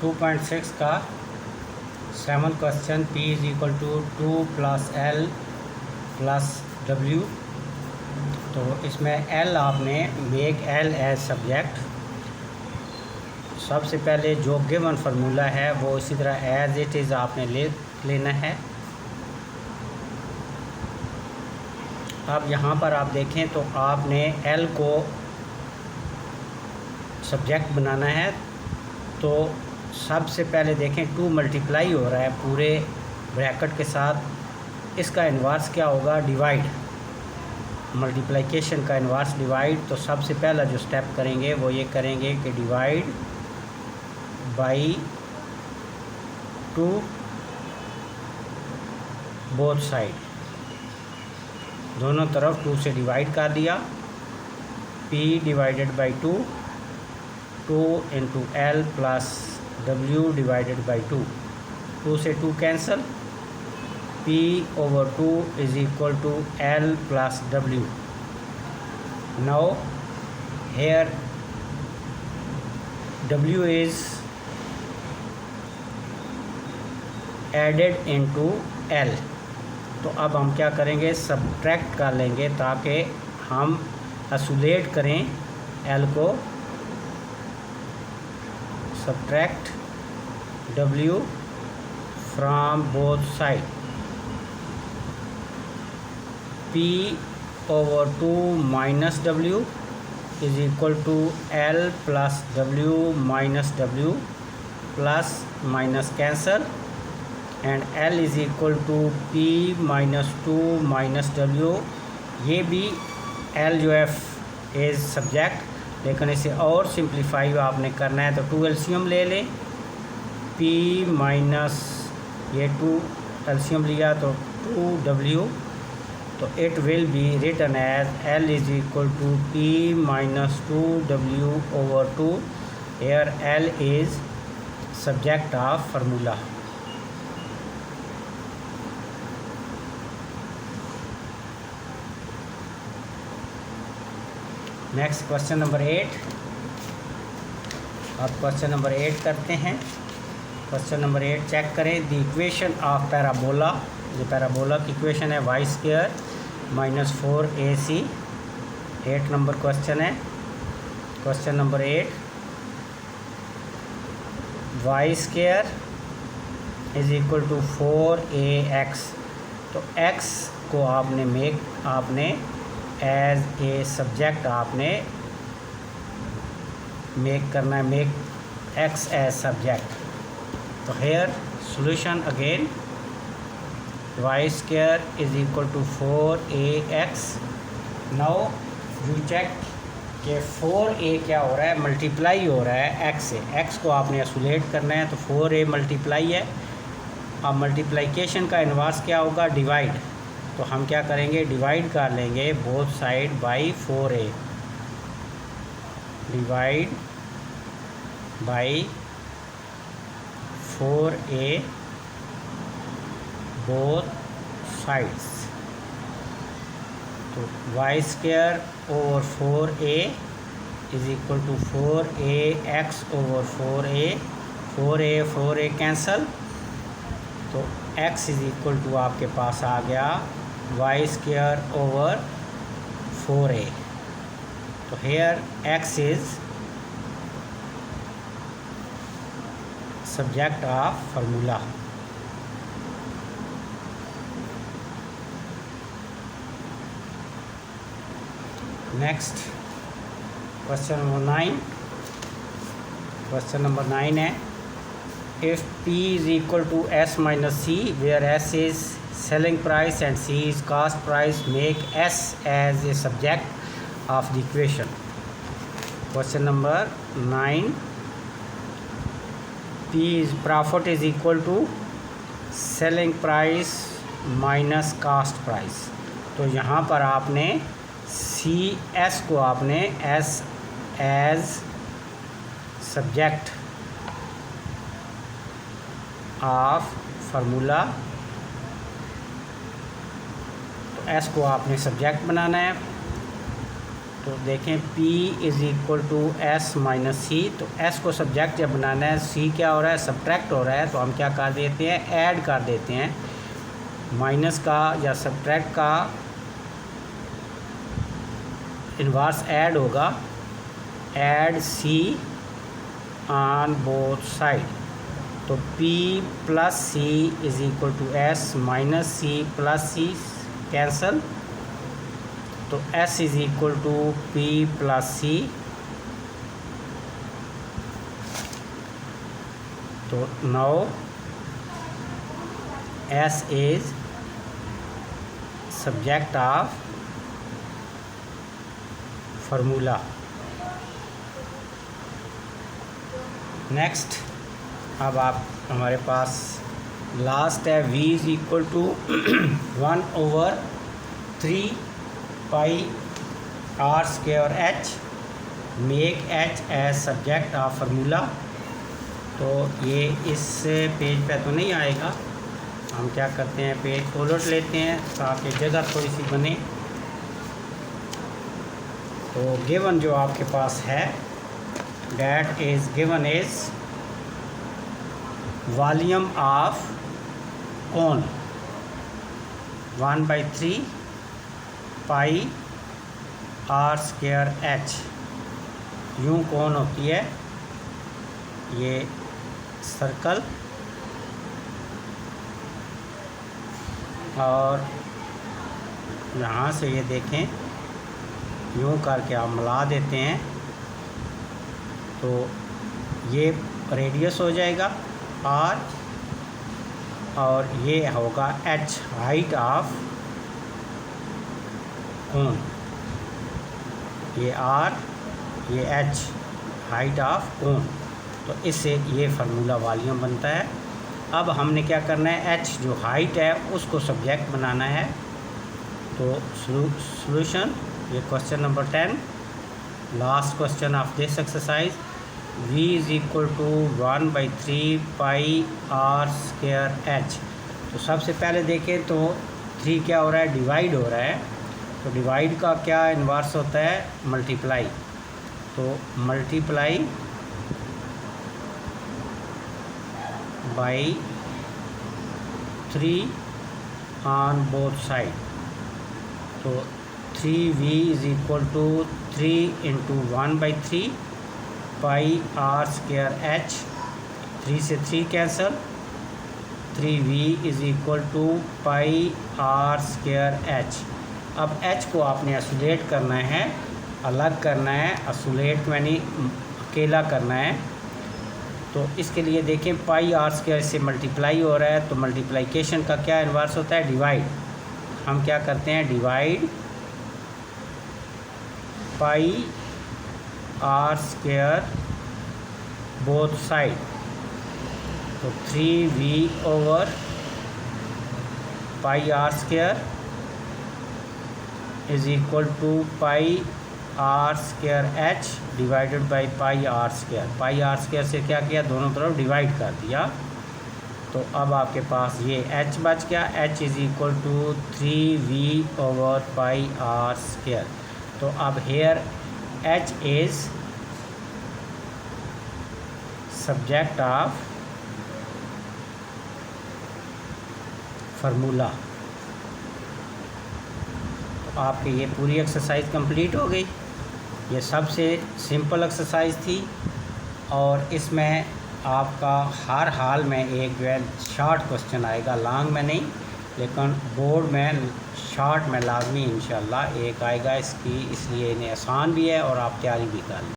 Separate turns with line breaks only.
2.6 का 7 question P is equal to 2 plus L plus W. तो इसमें एल आपने मेक एल एज सब्जेक्ट। सबसे पहले जो गिवन फार्मूला है वो इसी तरह एज इट इज़ आपने लेना है। अब यहाँ पर आप देखें तो आपने एल को सब्जेक्ट बनाना है। तो सबसे पहले देखें 2 मल्टीप्लाई हो रहा है पूरे ब्रैकेट के साथ। इसका इन्वर्स क्या होगा? डिवाइड। मल्टीप्लिकेशन का इन्वर्स डिवाइड। तो सबसे पहला जो स्टेप करेंगे वो ये करेंगे कि डिवाइड बाई 2 बोथ साइड, दोनों तरफ 2 से डिवाइड कर दिया। P divided by 2 into L plus W divided by 2 से 2 cancel. P over 2 is equal to L plus W. Now here W is added into L। तो अब हम क्या करेंगे? सब्ट्रैक्ट कर लेंगे ताकि हम आइसोलेट करें L को। Subtract W from both side. P over 2 minus W is equal to L plus W minus W plus minus cancel and L is equal to P minus 2 minus W। ये भी L जो है is subject, लेकिन इसे और simplify आपने करना है। तो 2 एलसीएम ले लें। P माइनस ये 2 एलसीएम लिया तो 2W। तो it will be written as L is equal to P minus 2W over 2। Here L is subject of formula. Next question number 8। अब क्वेश्चन नंबर 8 करते हैं। क्वेश्चन नंबर 8 चेक करें। The equation of parabola. जो parabola की equation है y square minus 4AC। 8 number question है। Question number 8, y square is equal to 4AX। तो x को आपने एज ए सब्जेक्ट आपने मेक करना है। Make x as subject. तो here solution again, y square is equal to 4AX। Now you check कि 4A क्या हो रहा है? मल्टीप्लाई हो रहा है x से। x को आपने आइसोलेट करना है तो 4A मल्टीप्लाई है। अब मल्टीप्लिकेशन का इन्वर्स क्या होगा? डिवाइड। तो हम क्या करेंगे? डिवाइड कर लेंगे both side by 4A। Divide by 4A both sides. तो y square over 4A is equal to 4AX over 4A। 4A cancel. तो x इज इक्वल टू आपके पास आ गया वाई स्क्वायर ओवर 4A। तो here x is subject of formula. Next question number 9। Question number 9 है, if P is equal to S minus C where S is selling price and C is cost price, make S as a subject of the equation. Question number 9, P is profit is equal to selling price minus cost price। तो यहाँ पर आपने CS को आपने S as subject of formula. तो S को आपने subject बनाना है। तो देखें P is equal to S minus C. तो S को सब्जेक्ट जब बनाना है, C क्या हो रहा है, सब्ट्रैक्ट हो रहा है, तो हम क्या कर देते हैं, ऐड कर देते हैं। माइनस का या सब्ट्रैक्ट का इन्वर्स ऐड होगा, add C on both side. तो P plus C is equal to S minus C plus C, cancel. तो S is equal to P plus C. तो now S is subject of formula. Next, अब आप हमारे पास last है V is equal to 1/3 pi R square H, make H as subject of formula. तो ये इस पेज पे तो नहीं आएगा, हम क्या करते हैं, पेज को उलट लेते हैं ताकि जगह थोड़ी सी बने। तो गिवन जो आपके पास है, that is given is volume of cone 1/3 pi R square H। यूँ कोन होती है ये सर्कल, और यहाँ से ये देखें यूँ करके आप मिला देते हैं तो ये रेडियस हो जाएगा R, और ये होगा H, हाइट ऑफ कोन। ये R, ये H, हाइट ऑफ कोन। तो इससे ये फार्मूला वॉल्यूम बनता है। अब हमने क्या करना है, H जो हाइट है उसको सब्जेक्ट बनाना है। तो सॉल्यूशन, ये question number 10, last question of this exercise. V is equal to 1/3 pi R square H। तो सबसे पहले देखें तो 3 क्या हो रहा है, डिवाइड हो रहा है। तो डिवाइड का क्या इन्वर्स होता है, मल्टीप्लाई। तो multiply by 3 on both side. तो 3V is equal to 3 into 1/3 pi R square H। 3 से 3 cancel, 3V is equal to pi R square H। अब H को आपने आइसोलेट करना है, अलग करना है, आइसोलेट यानी अकेला करना है। तो इसके लिए देखें पाई R स्क्वायर से मल्टीप्लाई हो रहा है, तो मल्टीप्लिकेशन का क्या इन्वर्स होता है, डिवाइड। हम क्या करते हैं, divide pi R square both side. तो 3V over pi R square is equal to pi R square H divided by pi R square. Pi R square से क्या किया, दोनों तरफ डिवाइड कर दिया। तो अब आपके पास ये H बच गया, H is equal to 3V over pi R square. तो अब here H is subject of formula. तो आपकी ये पूरी एक्सरसाइज कंप्लीट हो गई। ये सबसे सिंपल एक्सरसाइज थी, और इसमें आपका हर हाल में एक जो है शॉर्ट क्वेश्चन आएगा, लॉन्ग में नहीं, लेकिन बोर्ड में शॉर्ट में लाजमी इंशाल्लाह एक आएगा इसकी, इसलिए इन्हें आसान भी है और आप तैयारी भी कर लें।